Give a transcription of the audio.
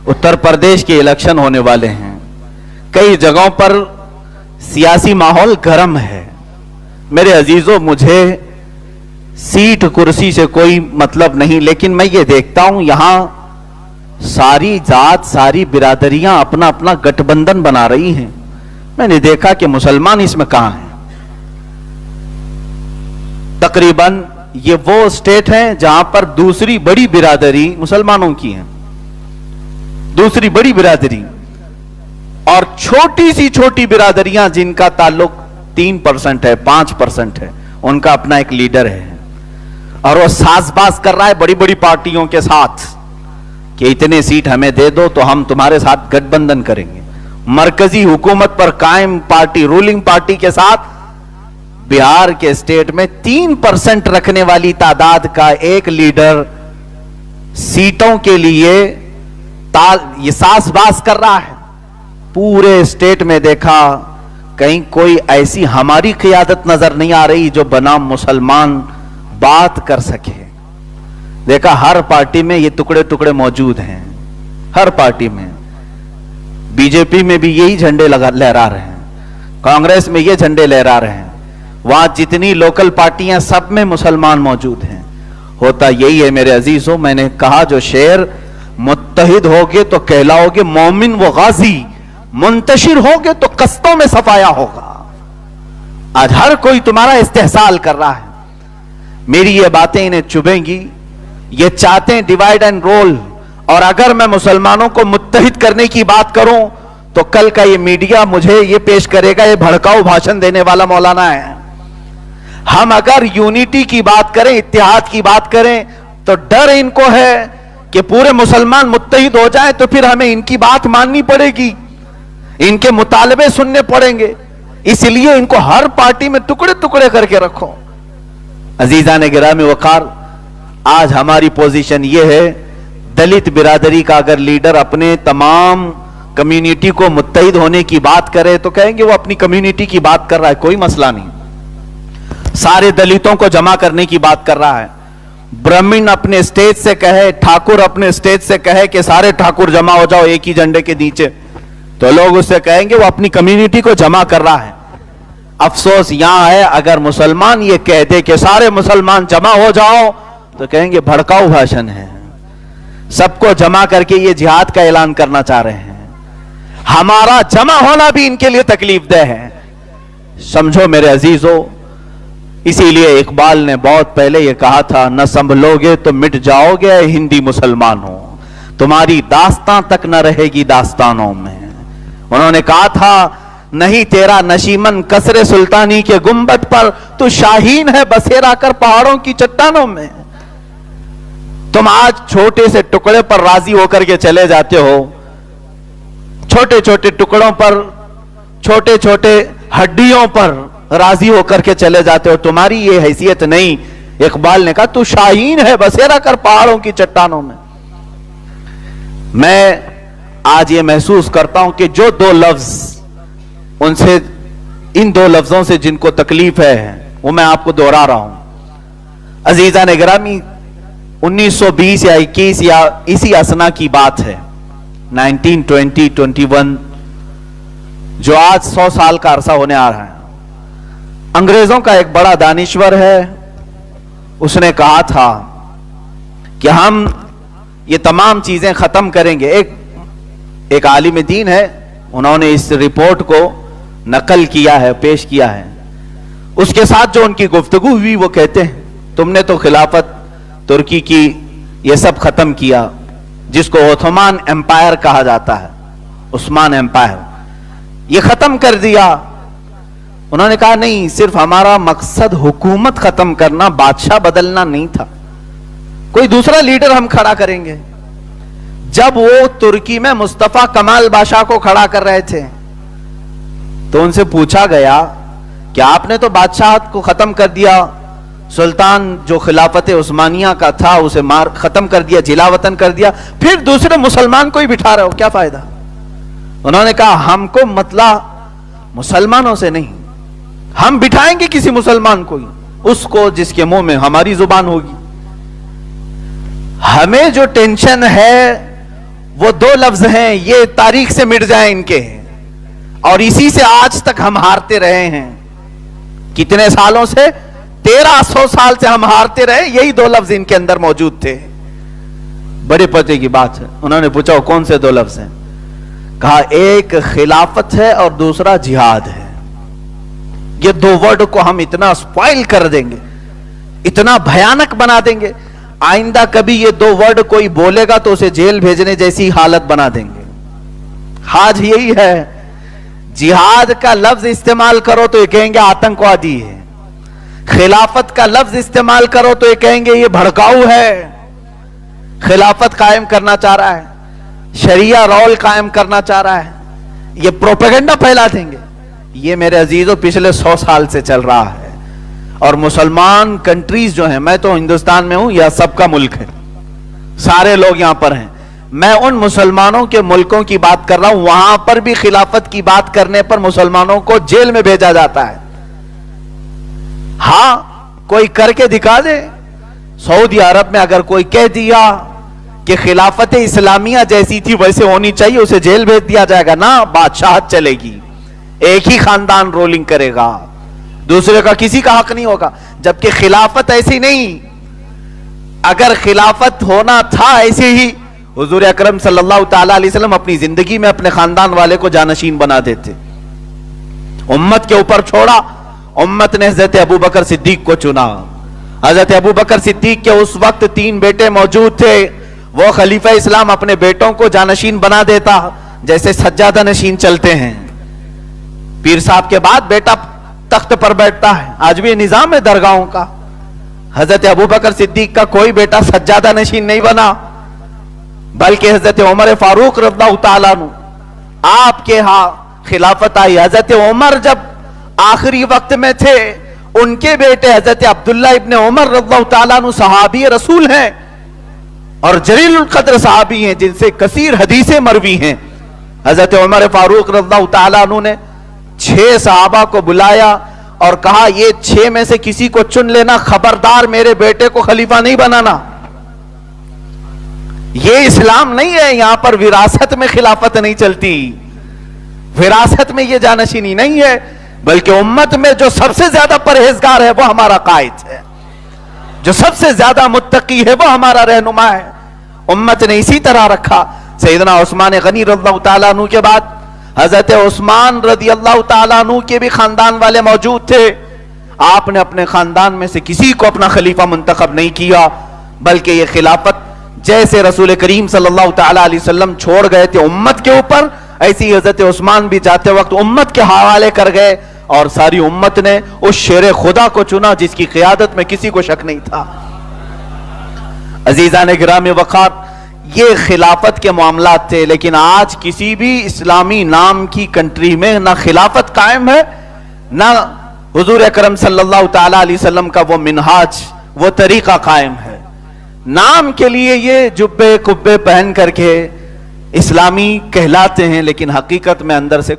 उत्तर प्रदेश के इलेक्शन होने वाले हैं। कई जगहों पर सियासी माहौल गर्म है। मेरे अजीजों, मुझे सीट कुर्सी से कोई मतलब नहीं, लेकिन मैं ये देखता हूं यहां सारी जात, सारी बिरादरियां अपना अपना गठबंधन बना रही हैं। मैंने देखा कि मुसलमान इसमें कहां हैं। तकरीबन ये वो स्टेट है जहां पर दूसरी बड़ी बिरादरी मुसलमानों की है, दूसरी बड़ी बिरादरी, और छोटी सी छोटी बिरादरियां जिनका ताल्लुक 3% है, 5% है, उनका अपना एक लीडर है और वो साजबाज कर रहा है बड़ी बड़ी पार्टियों के साथ कि इतने सीट हमें दे दो तो हम तुम्हारे साथ गठबंधन करेंगे। मरकजी हुकूमत पर कायम पार्टी, रूलिंग पार्टी के साथ बिहार के स्टेट में 3% रखने वाली तादाद का एक लीडर सीटों के लिए ये साजबाज कर रहा है। पूरे स्टेट में देखा, कहीं कोई ऐसी हमारी क़ियादत नजर नहीं आ रही जो बनाम मुसलमान बात कर सके। देखा हर पार्टी में ये टुकड़े टुकड़े मौजूद हैं, हर पार्टी में। बीजेपी में भी यही झंडे लहरा रहे हैं, कांग्रेस में ये झंडे लहरा रहे हैं, वहां जितनी लोकल पार्टियां सब में मुसलमान मौजूद हैं। होता यही है मेरे अजीजों, मैंने कहा जो शेर मुत्तहिद होगे तो कहलाओगे मोमिन व गाजी, मुंतशिर होगे तो कस्तों में सफाया होगा। आज हर कोई तुम्हारा इस्तेहसाल कर रहा है। मेरी ये बातें इन्हें चुभेंगी, ये चाहते हैं डिवाइड एंड रोल। और अगर मैं मुसलमानों को मुत्तहिद करने की बात करूं तो कल का ये मीडिया मुझे ये पेश करेगा ये भड़काऊ भाषण देने वाला मौलाना है। हम अगर यूनिटी की बात करें, इत्तेहाद की बात करें, तो डर इनको है कि पूरे मुसलमान मुत्तहिद हो जाएं तो फिर हमें इनकी बात माननी पड़ेगी, इनके मुतालबे सुनने पड़ेंगे। इसलिए इनको हर पार्टी में टुकड़े टुकड़े करके रखो। अजीजान गिरामी वकार, आज हमारी पोजीशन यह है, दलित बिरादरी का अगर लीडर अपने तमाम कम्युनिटी को मुत्तहिद होने की बात करे तो कहेंगे वो अपनी कम्युनिटी की बात कर रहा है, कोई मसला नहीं। सारे दलितों को जमा करने की बात कर रहा है। ब्राह्मण अपने स्टेज से कहे, ठाकुर अपने स्टेज से कहे कि सारे ठाकुर जमा हो जाओ एक ही झंडे के नीचे, तो लोग उससे कहेंगे वो अपनी कम्युनिटी को जमा कर रहा है। अफसोस यहां है, अगर मुसलमान ये कह दे कि सारे मुसलमान जमा हो जाओ तो कहेंगे भड़काऊ भाषण है। सबको जमा करके ये जिहाद का ऐलान करना चाह रहे हैं। हमारा जमा होना भी इनके लिए तकलीफ दह है। समझो मेरे अजीजों, इसीलिए इकबाल ने बहुत पहले ये कहा था, न संभलोगे तो मिट जाओगे हिंदी मुसलमान हो, तुम्हारी दास्तां तक न रहेगी दास्तानों में। उन्होंने कहा था, नहीं तेरा नशीमन कसरे सुल्तानी के गुंबद पर, तू शाहीन है बसेरा कर पहाड़ों की चट्टानों में। तुम आज छोटे से टुकड़े पर राजी होकर के चले जाते हो, छोटे छोटे टुकड़ों पर, छोटे छोटे हड्डियों पर राजी होकर के चले जाते हो। तुम्हारी ये हैसियत नहीं। इकबाल ने कहा, तू शाहीन है बसेरा कर पहाड़ों की चट्टानों में। मैं आज ये महसूस करता हूं कि जो दो लफ्ज उनसे, इन दो लफ्जों से जिनको तकलीफ है वो मैं आपको दोहरा रहा हूं। अजीजा ने गिरामी, 1920 या 21 या इसी असना की बात है, 1920, 21, जो आज 100 साल का अरसा होने आ रहा है। अंग्रेजों का एक बड़ा दानिश्वर है, उसने कहा था कि हम ये तमाम चीजें खत्म करेंगे। एक आलिम दीन है, उन्होंने इस रिपोर्ट को नकल किया है, पेश किया है। उसके साथ जो उनकी गुफ्तगू हुई वो कहते हैं, तुमने तो खिलाफत तुर्की की ये सब खत्म किया, जिसको ओथमान एम्पायर कहा जाता है, उस्मान एम्पायर, ये खत्म कर दिया। उन्होंने कहा नहीं, सिर्फ हमारा मकसद हुकूमत खत्म करना, बादशाह बदलना नहीं था, कोई दूसरा लीडर हम खड़ा करेंगे। जब वो तुर्की में मुस्तफा कमाल बादशाह को खड़ा कर रहे थे तो उनसे पूछा गया कि आपने तो बादशाह को खत्म कर दिया, सुल्तान जो खिलाफत उस्मानिया का था उसे मार खत्म कर दिया, जिलावतन कर दिया, फिर दूसरे मुसलमान को ही बिठा रहे हो, क्या फायदा। उन्होंने कहा हमको मतला मुसलमानों से नहीं, हम बिठाएंगे किसी मुसलमान को ही, उसको जिसके मुंह में हमारी जुबान होगी। हमें जो टेंशन है وہ دو لفظ ہیں، یہ تاریخ سے مٹ جائیں ان کے، اور اسی سے آج تک ہم ہارتے رہے ہیں. کتنے سالوں سے؟ 1300 سال سے ہم ہارتے رہے. یہی دو لفظ ان کے اندر موجود تھے. بڑے پتے کی بات ہے. انہوں نے پوچھا کون سے دو لفظ ہیں؟ کہا ایک خلافت ہے اور دوسرا جہاد ہے. یہ دو ورڈ کو ہم اتنا سپوائل کر دیں گے، اتنا بھیانک بنا دیں گے، آئندہ کبھی یہ دو ورڈ کوئی بولے گا تو اسے جیل بھیجنے جیسی حالت بنا دیں گے. آج یہی ہے. جہاد کا لفظ استعمال کرو تو یہ کہیں گے آتنکوادی ہے. خلافت کا لفظ استعمال کرو تو یہ کہیں گے یہ بھڑکاؤ ہے. خلافت قائم کرنا چاہ رہا ہے، شریعہ رول قائم کرنا چاہ رہا ہے، یہ پروپیگنڈا پھیلا دیں گے. یہ میرے عزیزوں پچھلے 100 سال سے چل رہا ہے. اور مسلمان کنٹریز جو ہیں، میں تو ہندوستان میں ہوں، یہ سب کا ملک ہے، سارے لوگ یہاں پر ہیں. میں ان مسلمانوں کے ملکوں کی بات کر رہا ہوں، وہاں پر بھی خلافت کی بات کرنے پر مسلمانوں کو جیل میں بھیجا جاتا ہے. ہاں کوئی کر کے دکھا دے. سعودی عرب میں اگر کوئی کہہ دیا کہ خلافت اسلامیہ جیسی تھی ویسے ہونی چاہیے، اسے جیل بھیج دیا جائے گا. نہ، بادشاہت چلے گی، ایک ہی خاندان رولنگ کرے گا، دوسرے کا کسی کا حق نہیں ہوگا. جبکہ خلافت ایسی نہیں. اگر خلافت ہونا تھا ایسے ہی، حضور اکرم صلی اللہ تعالی علیہ وسلم اپنی زندگی میں اپنے خاندان والے کو جانشین بنا دیتے. امت کے اوپر چھوڑا. امت نے حضرت ابوبکر صدیق کو چنا. حضرت ابوبکر صدیق کے اس وقت 3 بیٹے موجود تھے. وہ خلیفہ اسلام اپنے بیٹوں کو جانشین بنا دیتا جیسے سجادہ نشین چلتے ہیں. پیر صاحب کے بعد بیٹا تخت پر بیٹھتا ہے. آج بھی نظام ہے درگاہوں کا. حضرت ابوبکر صدیق کا کوئی بیٹا سجادہ نشین نہیں بنا، بلکہ حضرت عمر فاروق رضی اللہ تعالیٰ عنہ آپ کے ہاں خلافت آئی. حضرت عمر جب آخری وقت میں تھے، ان کے بیٹے حضرت عبداللہ ابن عمر رضی اللہ تعالیٰ عنہ صحابی رسول ہیں اور جلیل القدر صحابی ہیں جن سے کثیر حدیثیں مروی ہیں. حضرت عمر فاروق رضی اللہ تعالیٰ عنہ نے 6 صحابہ کو بلایا اور کہا یہ 6 میں سے کسی کو چن لینا، خبردار میرے بیٹے کو خلیفہ نہیں بنانا. یہ اسلام نہیں ہے. یہاں پر وراثت میں خلافت نہیں چلتی، وراثت میں یہ جانشینی نہیں ہے، بلکہ امت میں جو سب سے زیادہ پرہیزگار ہے وہ ہمارا قائد ہے، جو سب سے زیادہ متقی ہے وہ ہمارا رہنما ہے. امت نے اسی طرح رکھا. سیدنا عثمان غنی رضی اللہ تعالیٰ عنہ کے بعد حضرت عثمان رضی اللہ تعالیٰ عنہ کے بھی خاندان والے موجود تھے. آپ نے اپنے خاندان میں سے کسی کو اپنا خلیفہ منتخب نہیں کیا، بلکہ یہ خلافت جیسے رسول کریم صلی اللہ تعالیٰ علیہ وسلم چھوڑ گئے تھے امت کے اوپر، ایسی حضرت عثمان بھی جاتے وقت امت کے حوالے کر گئے، اور ساری امت نے اس شیر خدا کو چنا جس کی قیادت میں کسی کو شک نہیں تھا. عزیزان گرامی وقار، یہ خلافت کے معاملات تھے. لیکن آج کسی بھی اسلامی نام کی کنٹری میں نہ خلافت قائم ہے، نہ حضور اکرم صلی اللہ تعالیٰ علیہ وسلم کا وہ منہاج، وہ طریقہ قائم ہے. نام کے لیے یہ جبے کبے پہن کر کے اسلامی کہلاتے ہیں، لیکن حقیقت میں اندر سے